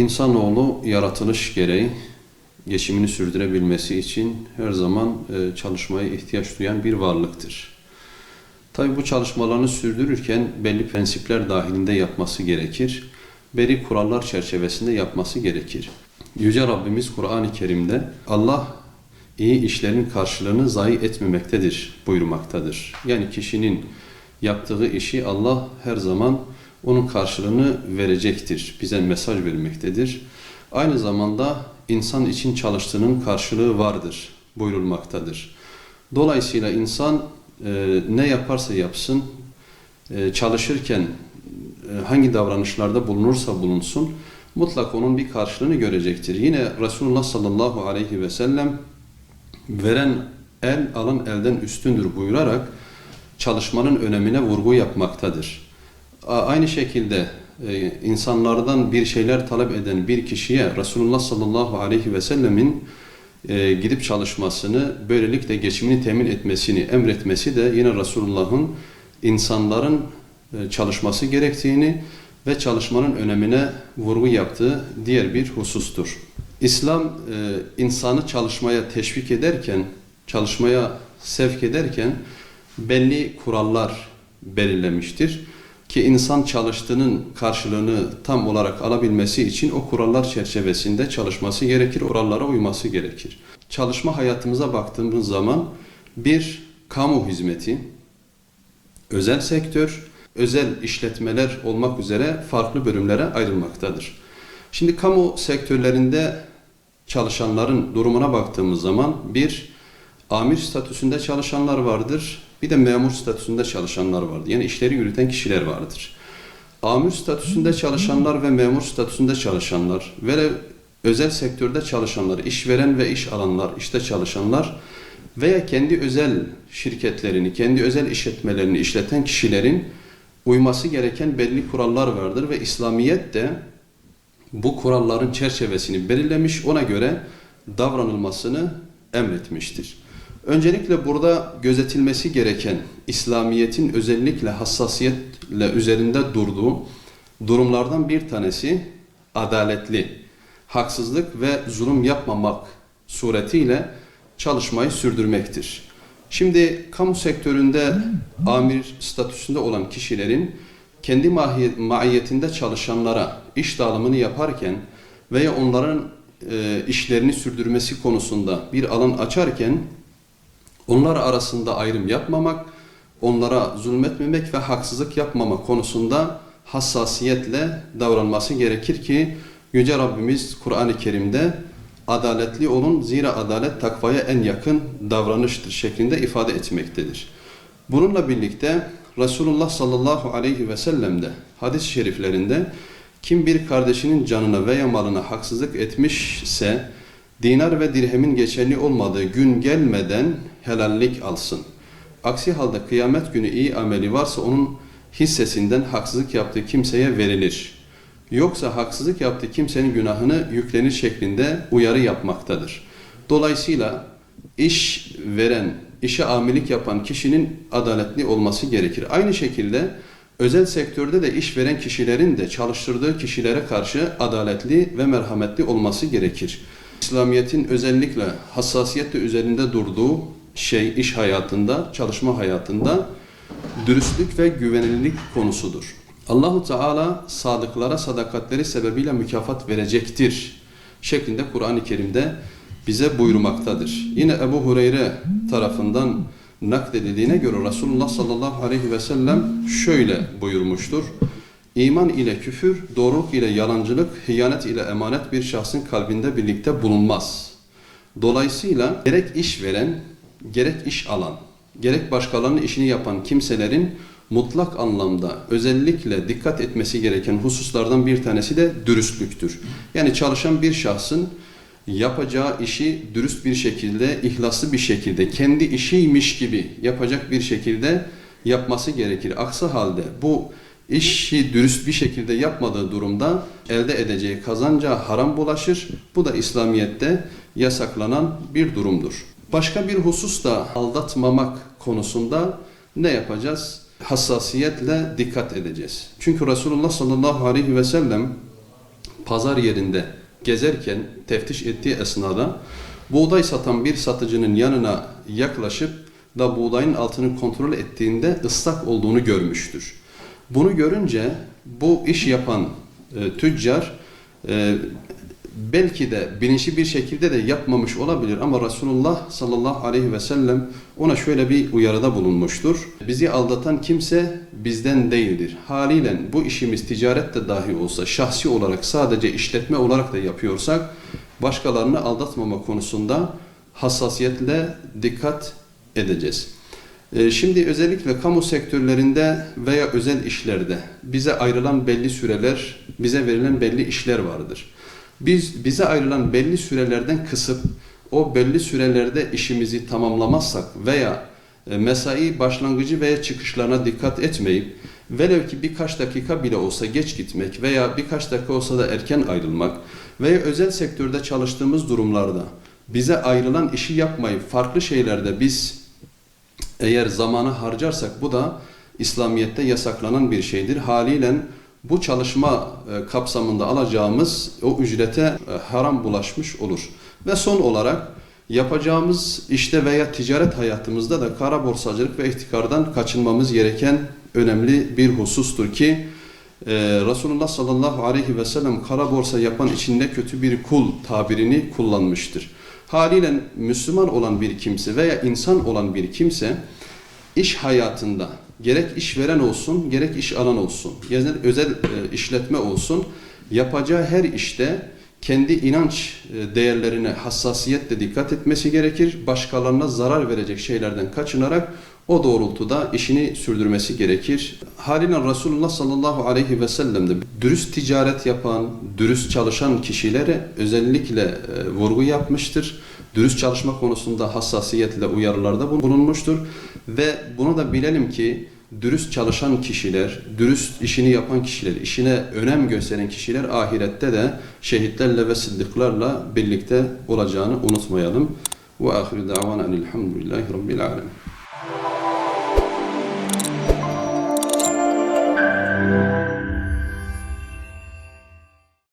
İnsanoğlu yaratılış gereği geçimini sürdürebilmesi için her zaman çalışmaya ihtiyaç duyan bir varlıktır. Tabi bu çalışmalarını sürdürürken belli prensipler dahilinde yapması gerekir. Belli kurallar çerçevesinde yapması gerekir. Yüce Rabbimiz Kur'an-ı Kerim'de Allah iyi işlerin karşılığını zayi etmemektedir buyurmaktadır. Yani kişinin yaptığı işi Allah her zaman onun karşılığını verecektir. Bize mesaj vermektedir. Aynı zamanda insan için çalıştığının karşılığı vardır buyurulmaktadır. Dolayısıyla insan ne yaparsa yapsın, çalışırken hangi davranışlarda bulunursa bulunsun, mutlak onun bir karşılığını görecektir. Yine Resulullah sallallahu aleyhi ve sellem veren el alan elden üstündür buyurarak çalışmanın önemine vurgu yapmaktadır. Aynı şekilde insanlardan bir şeyler talep eden bir kişiye Resulullah sallallahu aleyhi ve sellemin gidip çalışmasını, böylelikle geçimini temin etmesini emretmesi de yine Resulullah'ın insanların çalışması gerektiğini ve çalışmanın önemine vurgu yaptığı diğer bir husustur. İslam insanı çalışmaya teşvik ederken, çalışmaya sevk ederken belli kurallar belirlemiştir. Ki insan çalıştığının karşılığını tam olarak alabilmesi için o kurallar çerçevesinde çalışması gerekir, kurallara uyması gerekir. Çalışma hayatımıza baktığımız zaman bir kamu hizmeti, özel sektör, özel işletmeler olmak üzere farklı bölümlere ayrılmaktadır. Şimdi kamu sektörlerinde çalışanların durumuna baktığımız zaman bir amir statüsünde çalışanlar vardır, bir de memur statüsünde çalışanlar vardır. Yani işleri yürüten kişiler vardır. Amir statüsünde çalışanlar ve memur statüsünde çalışanlar ve özel sektörde çalışanlar, işveren ve iş alanlar, işte çalışanlar veya kendi özel şirketlerini, kendi özel işletmelerini işleten kişilerin uyması gereken belli kurallar vardır ve İslamiyet de bu kuralların çerçevesini belirlemiş, ona göre davranılmasını emretmiştir. Öncelikle burada gözetilmesi gereken İslamiyet'in özellikle hassasiyetle üzerinde durduğu durumlardan bir tanesi adaletli, haksızlık ve zulüm yapmamak suretiyle çalışmayı sürdürmektir. Şimdi kamu sektöründe amir statüsünde olan kişilerin kendi mahiyetinde çalışanlara iş dağılımını yaparken veya onların işlerini sürdürmesi konusunda bir alan açarken onlar arasında ayrım yapmamak, onlara zulmetmemek ve haksızlık yapmama konusunda hassasiyetle davranması gerekir ki Yüce Rabbimiz Kur'an-ı Kerim'de adaletli olun zira adalet takvaya en yakın davranıştır şeklinde ifade etmektedir. Bununla birlikte Resulullah sallallahu aleyhi ve sellem de hadis-i şeriflerinde kim bir kardeşinin canına veya malına haksızlık etmişse dinar ve dirhemin geçerli olmadığı gün gelmeden helallik alsın. Aksi halde kıyamet günü iyi ameli varsa onun hissesinden haksızlık yaptığı kimseye verilir. Yoksa haksızlık yaptığı kimsenin günahını yüklenir şeklinde uyarı yapmaktadır. Dolayısıyla iş veren, işe amilik yapan kişinin adaletli olması gerekir. Aynı şekilde özel sektörde de iş veren kişilerin de çalıştırdığı kişilere karşı adaletli ve merhametli olması gerekir. İslamiyet'in özellikle hassasiyetle üzerinde durduğu şey iş hayatında, çalışma hayatında dürüstlük ve güvenilirlik konusudur. Allahu Teala sadıklara sadakatleri sebebiyle mükafat verecektir şeklinde Kur'an-ı Kerim'de bize buyurmaktadır. Yine Ebu Hureyre tarafından nakledildiğine göre Resulullah sallallahu aleyhi ve sellem şöyle buyurmuştur. İman ile küfür, doğruluk ile yalancılık, hıyanet ile emanet bir şahsın kalbinde birlikte bulunmaz. Dolayısıyla gerek iş veren, gerek iş alan, gerek başkalarının işini yapan kimselerin mutlak anlamda özellikle dikkat etmesi gereken hususlardan bir tanesi de dürüstlüktür. Yani çalışan bir şahsın yapacağı işi dürüst bir şekilde, ihlaslı bir şekilde, kendi işiymiş gibi yapacak bir şekilde yapması gerekir. Aksi halde bu işi dürüst bir şekilde yapmadığı durumda elde edeceği kazanca haram bulaşır. Bu da İslamiyet'te yasaklanan bir durumdur. Başka bir husus da aldatmamak konusunda ne yapacağız? Hassasiyetle dikkat edeceğiz. Çünkü Resulullah sallallahu aleyhi ve sellem pazar yerinde gezerken teftiş ettiği esnada buğday satan bir satıcının yanına yaklaşıp da buğdayın altını kontrol ettiğinde ıslak olduğunu görmüştür. Bunu görünce bu iş yapan tüccar belki de bilinçli bir şekilde de yapmamış olabilir ama Resulullah sallallahu aleyhi ve sellem ona şöyle bir uyarıda bulunmuştur. Bizi aldatan kimse bizden değildir. Haliyle bu işimiz ticarette dahi olsa, şahsi olarak sadece işletme olarak da yapıyorsak başkalarını aldatmama konusunda hassasiyetle dikkat edeceğiz. Şimdi özellikle kamu sektörlerinde veya özel işlerde bize ayrılan belli süreler, bize verilen belli işler vardır. Bize ayrılan belli sürelerden kısıp o belli sürelerde işimizi tamamlamazsak veya mesai başlangıcı veya çıkışlarına dikkat etmeyip velev ki birkaç dakika bile olsa geç gitmek veya birkaç dakika olsa da erken ayrılmak veya özel sektörde çalıştığımız durumlarda bize ayrılan işi yapmayıp farklı şeylerde biz eğer zamanı harcarsak bu da İslamiyet'te yasaklanan bir şeydir. Haliyle bu çalışma kapsamında alacağımız o ücrete haram bulaşmış olur. Ve son olarak yapacağımız işte veya ticaret hayatımızda da kara borsacılık ve ihtikardan kaçınmamız gereken önemli bir husustur ki Resulullah sallallahu aleyhi ve sellem kara borsa yapan içinde kötü bir kul tabirini kullanmıştır. Haliyle Müslüman olan bir kimse veya insan olan bir kimse iş hayatında gerek işveren olsun, gerek iş alan olsun, özel işletme olsun, yapacağı her işte kendi inanç değerlerine hassasiyetle dikkat etmesi gerekir. Başkalarına zarar verecek şeylerden kaçınarak o doğrultuda işini sürdürmesi gerekir. Haliyle Resulullah sallallahu aleyhi ve sellem de dürüst ticaret yapan, dürüst çalışan kişilere özellikle vurgu yapmıştır. Dürüst çalışma konusunda hassasiyetle uyarılarda bulunmuştur. Ve bunu da bilelim ki dürüst çalışan kişiler, dürüst işini yapan kişiler, işine önem gösteren kişiler ahirette de şehitlerle ve sıddıklarla birlikte olacağını unutmayalım. Ve ahiru davana enilhamdülillahi rabbil alemin.